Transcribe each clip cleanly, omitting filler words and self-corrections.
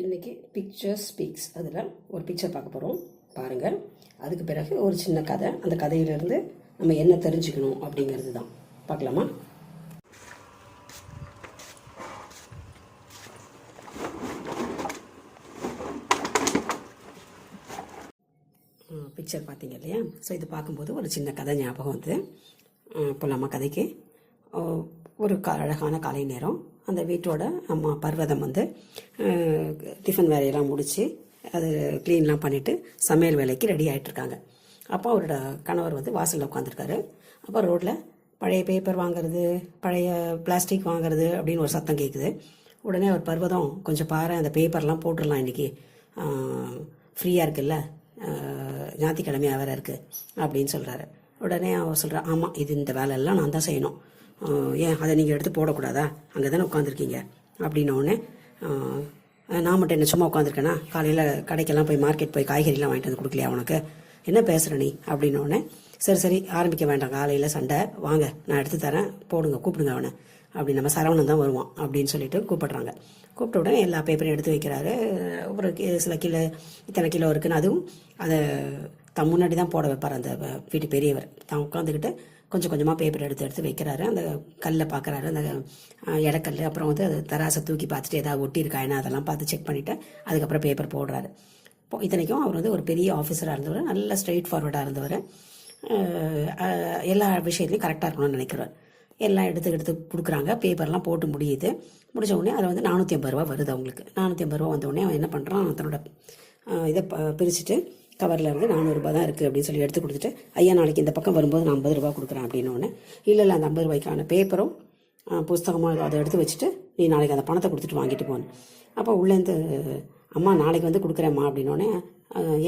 இன்றைக்கி picture speaks அதில் ஒரு பிக்சர் பார்க்க போகிறோம் பாருங்கள். அதுக்கு பிறகு ஒரு சின்ன கதை, அந்த கதையிலேருந்து நம்ம என்ன தெரிஞ்சுக்கணும் அப்படிங்கிறது தான். பார்க்கலாமா? பிக்சர் பார்த்தீங்க இல்லையா? ஸோ இது பார்க்கும்போது ஒரு சின்ன கதை ஞாபகம் வந்து போகலாமா கதைக்கு? ஒரு அழகான காலை நேரம். அந்த வீட்டோட அம்மா பர்வதம் வந்து டிஃபன் வேலையெல்லாம் முடித்து அது க்ளீன்லாம் பண்ணிவிட்டு சமையல் வேலைக்கு ரெடி ஆகிட்டுருக்காங்க. அப்போ அவரோட கணவர் வந்து வாசலில் உட்காந்துருக்காரு. அப்போ ரோட்டில் பழைய பேப்பர் வாங்குறது, பழைய பிளாஸ்டிக் வாங்குறது அப்படின்னு ஒரு சத்தம் கேட்குது. உடனே அவர் பர்வதம், கொஞ்சம் பாரு, அந்த பேப்பர்லாம் போட்டுடலாம், இன்றைக்கி ஃப்ரீயாக இருக்குல்ல, ஞாயிற்றுக்கிழமையாக வேறு இருக்குது அப்படின்னு சொல்கிறாரு. உடனே அவர் சொல்கிறா, ஆமாம், இது இந்த வேலையெல்லாம் நான் தான் செய்யணும், ஏன் அதை நீங்கள் எடுத்து போடக்கூடாதா, அங்கே தானே உட்காந்துருக்கீங்க அப்படின்னோடனே, நான் மட்டும் என்ன சும்மா உட்காந்துருக்கேன்னா, காலையில் கடைக்கெல்லாம் போய் மார்க்கெட் போய் காய்கறிலாம் வாங்கிட்டு வந்து கொடுக்கலையா உனக்கு, என்ன பேசுகிற நீ அப்படின்னோடனே, சரி ஆரம்பிக்க வேண்டாம், காலையில் சண்டை, வாங்க நான் எடுத்து தரேன், போடுங்க, கூப்பிடுங்க அவனை அப்படி, நம்ம சரவணன் தான் வருவான் அப்படின்னு சொல்லிட்டு கூப்பிடுறாங்க. கூப்பிட்ட உடனே எல்லா பேப்பரையும் எடுத்து வைக்கிறாரு. ஒரு சில கிலோ, இத்தனை கிலோ இருக்குன்னு அதுவும் அதை தான் முன்னாடி தான் போட வைப்பார் அந்த வீட்டு பெரியவர். தான் உட்காந்துக்கிட்டு கொஞ்சம் கொஞ்சமாக பேப்பர் எடுத்து வைக்கிறாரு. அந்த கல்லை பார்க்குறாரு, அந்த இடக்கல். அப்புறம் வந்து அது தராசை தூக்கி பார்த்துட்டு ஏதாவது ஒட்டியிருக்கா என்ன அதெல்லாம் பார்த்து செக் பண்ணிவிட்டு அதுக்கப்புறம் பேப்பர் போடுறாரு. இத்தனைக்கும் அவர் வந்து ஒரு பெரிய ஆஃபீஸராக இருந்தவர், நல்ல ஸ்ட்ரெயிட் ஃபார்வர்டாக இருந்தவர், எல்லா விஷயத்துலையும் கரெக்டாக இருக்கணும்னு நினைக்கிறார். எல்லாம் எடுத்து கொடுக்குறாங்க. பேப்பர்லாம் போட்டு முடியுது. முடிச்ச உடனே அதில் வந்து 450 ரூபா வருது அவங்களுக்கு. 450 ரூபா வந்த உடனே அவன் என்ன பண்ணுறான், தன்னோட இதை பிரிச்சுட்டு கவரில் இருந்து 400 ரூபா தான் இருக்குது அப்படின்னு சொல்லி எடுத்து கொடுத்துட்டு, ஐயா நாளைக்கு இந்த பக்கம் வரும்போது நான் 50 ரூபா கொடுக்குறேன் அப்படின்னோடனே, இல்லை அந்த 50 ரூபாய்க்கான பேப்பரும் புஸ்தகமாக அதை எடுத்து வச்சுட்டு நீ நாளைக்கு அந்த பணத்தை கொடுத்துட்டு வாங்கிட்டு போகணும். அப்போ உள்ளேருந்து, அம்மா நாளைக்கு வந்து கொடுக்குறேம்மா அப்படின்னோடனே,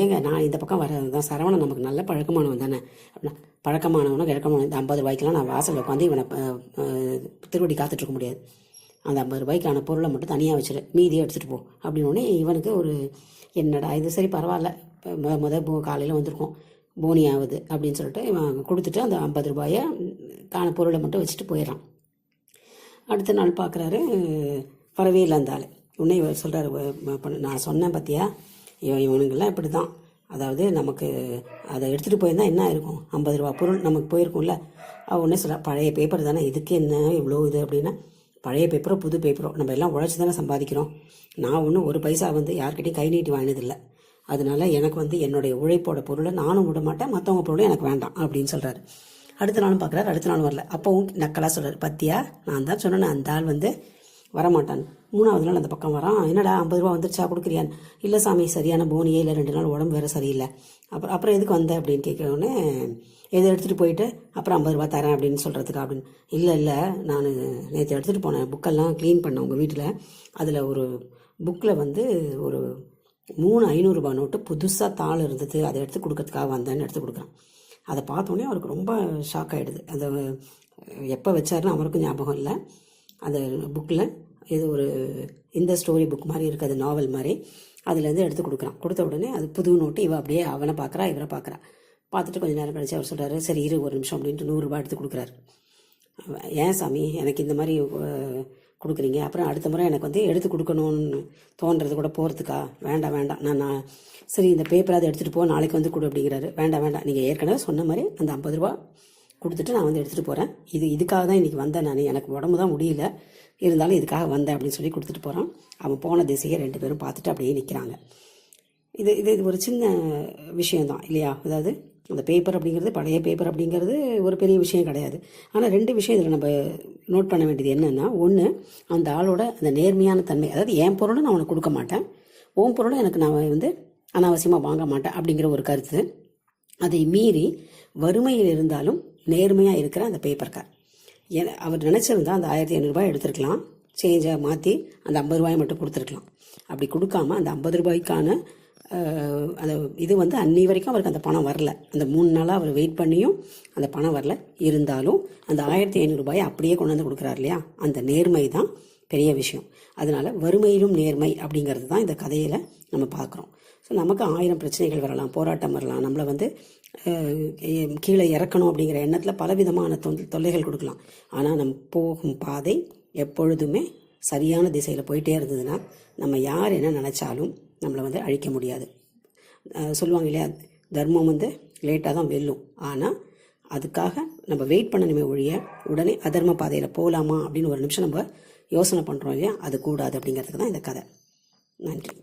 ஏங்க நான் இந்த பக்கம் வர்றது தான், சரவணன் நமக்கு நல்ல பழக்கமானவன் தானே அப்படின்னா, பழக்கமானவனும் கிழக்கமான இந்த 50 ரூபாய்க்கெலாம் நான் வாசலில் உட்காந்து இவனை திருவடி காத்துட்ருக்க முடியாது, அந்த 50 ரூபாய்க்கான பொருளை மட்டும் தனியாக வச்சுரு, மீதியை எடுத்துகிட்டு போ அப்படின்னோடனே இவனுக்கு ஒரு என்னடா இது, சரி பரவாயில்ல, காலையில் வந்திருக்கோம், போனி ஆகுது அப்படின்னு சொல்லிட்டு இவன் கொடுத்துட்டு அந்த 50 ரூபாயை காண பொருளை மட்டும் வச்சுட்டு போயிடறான். அடுத்த நாள் பார்க்குறாரு, வரவே இல்லை அந்த ஆள். உடனே இவர் சொல்கிறாரு, நான் சொன்னேன் பார்த்தியா, இவனுங்கெல்லாம் இப்படி தான், அதாவது நமக்கு அதை எடுத்துகிட்டு போயிருந்தால் என்ன இருக்கும், 50 ரூபா பொருள் நமக்கு போயிருக்கும்ல. அவள் ஒன்றே சொல்கிறா, பழைய பேப்பர் தானே, இதுக்கு என்ன இவ்வளோ இது அப்படின்னா, பழைய பேப்பரோ புது பேப்பரோ நம்ம எல்லாம் உழைச்சி தானே சம்பாதிக்கிறோம், நான் ஒன்றும் ஒரு பைசா வந்து யார்கிட்டையும் கை நீட்டி வாங்கினதில்லை, அதனால எனக்கு வந்து என்னுடைய உழைப்போட பொருளை நானும் விட மாட்டேன், மற்றவங்க பொருளும் எனக்கு வேண்டாம் அப்படின்னு சொல்கிறாரு. அடுத்த நாளும் பார்க்குறாரு, அடுத்த நாள் வரல. அப்போவும் நக்கலாக சொல்கிறார், பத்தியா நான் தான் சொன்னேன் அந்த ஆள் வந்து வரமாட்டான். 3வது நாள் அந்த பக்கம் வரான், என்னடா 50 ரூபா வந்துருச்சா கொடுக்குறியான்னு, இல்லை சாமி சரியான போனியே இல்லை, 2 நாள் உடம்பு வேறு சரியில்லை, அப்புறம் எதுக்கு வந்த அப்படின்னு கேட்குறோன்னே, எதை எடுத்துகிட்டு போயிட்டு அப்புறம் 50 ரூபா தரேன் அப்படின்னு சொல்கிறதுக்கா அப்படின்னு, இல்லை நான் நேற்று எடுத்துகிட்டு போனேன், புக்கெல்லாம் க்ளீன் பண்ணேன் உங்கள் வீட்டில், அதில் ஒரு புக்கில் வந்து ஒரு 3 500 ரூபா நோட்டு புதுசாக தாள் இருந்தது, அதை எடுத்து கொடுக்கறதுக்காக வந்தேன்னு எடுத்து கொடுக்குறான். அதை பார்த்தோன்னே அவருக்கு ரொம்ப ஷாக் ஆகிடுது. அந்த எப்போ வச்சாருன்னு அவருக்கும் ஞாபகம் இல்லை. அந்த புக்கில் இது ஒரு இந்த ஸ்டோரி புக் மாதிரி இருக்குது, அது நாவல் மாதிரி, அதுலேருந்து எடுத்து கொடுக்குறான். கொடுத்த உடனே அது புது நோட்டு, இவ அப்படியே அவனை பார்க்குறா, இவரை பார்க்குறா. பார்த்துட்டு கொஞ்சம் நேரம் கழிச்சு அவர் சொல்கிறாரு, சரி இரு ஒரு நிமிஷம் அப்படின்ட்டு 100 ரூபா எடுத்து கொடுக்குறாரு. ஏன் சாமி எனக்கு இந்த மாதிரி கொடுக்குறீங்க, அப்புறம் அடுத்த முறை எனக்கு வந்து எடுத்து கொடுக்கணும்னு தோன்றது கூட போகிறதுக்கா, வேண்டாம் நான் சரி இந்த பேப்பரை அதை எடுத்துகிட்டு போ, நாளைக்கு வந்து கொடு அப்படிங்கிறாரு. வேண்டாம் நீங்கள் ஏற்கனவே சொன்ன மாதிரி அந்த 50 ரூபா கொடுத்துட்டு நான் வந்து எடுத்துகிட்டு போகிறேன், இதுக்காக தான் இன்றைக்கி வந்தேன், நான் எனக்கு உடம்பு தான் முடியல, இருந்தாலும் இதுக்காக வந்தேன் அப்படின்னு சொல்லி கொடுத்துட்டு போகிறான். அவன் போன திசையை 2 பேரும் பார்த்துட்டு அப்படியே நிற்கிறாங்க. இது ஒரு சின்ன விஷயந்தான் இல்லையா? அதாவது அந்த பேப்பர் அப்படிங்கிறது, பழைய பேப்பர் அப்படிங்கிறது ஒரு பெரிய விஷயம் கிடையாது. ஆனால் 2 விஷயம் இதில் நம்ம நோட் பண்ண வேண்டியது என்னென்னா, ஒன்று அந்த ஆளோட அந்த நேர்மையான தன்மை, அதாவது என் பொருளை நான் உனக்கு கொடுக்க மாட்டேன், உன் பொருளை எனக்கு நான் வந்து அனாவசியமாக வாங்க மாட்டேன் அப்படிங்கிற ஒரு கருத்து. அதை மீறி வறுமையில் இருந்தாலும் நேர்மையாக இருக்கிற அந்த பேப்பர்கார், அவர் நினச்சிருந்தா அந்த 1500 ரூபாய் எடுத்துருக்கலாம், சேஞ்சை மாற்றி அந்த 50 ரூபாயை மட்டும் கொடுத்துருக்கலாம். அப்படி கொடுக்காம அந்த 50 ரூபாய்க்கான அந்த இது வந்து அன்னி வரைக்கும் அவருக்கு அந்த பணம் வரல, அந்த 3 நாளாக அவர் வெயிட் பண்ணியும் அந்த பணம் வரல. இருந்தாலும் அந்த 1500 ரூபாயை அப்படியே கொண்டு வந்து கொடுக்குறாரு இல்லையா, அந்த நேர்மை தான் பெரிய விஷயம். அதனால் வறுமையிலும் நேர்மை அப்படிங்கிறது தான் இந்த கதையில் நம்ம பார்க்குறோம். ஸோ நமக்கு 1000 பிரச்சனைகள் வரலாம், போராட்டம் வரலாம், நம்மளை வந்து கீழே இறக்கணும் அப்படிங்கிற எண்ணத்தில் பலவிதமான தொல்லைகள் கொடுக்கலாம். ஆனால் நம்ம போகும் பாதை எப்பொழுதுமே சரியான திசையில் போயிட்டே இருந்ததுன்னா நம்ம யார் என்ன நினச்சாலும் நம்மளை வந்து அழிக்க முடியாது. சொல்லுவாங்க இல்லையா, தர்மம் வந்து லேட்டாக தான் வெல்லும். ஆனால் அதுக்காக நம்ம வெயிட் பண்ணணுமே ஒழிய உடனே அதர்ம பாதையில் போகலாமா அப்படின்னு ஒரு நிமிஷம் நம்ம யோசனை பண்ணுறோம் இல்லையா, அது கூடாது அப்படிங்கிறதுக்கு தான் இந்த கதை. நன்றி.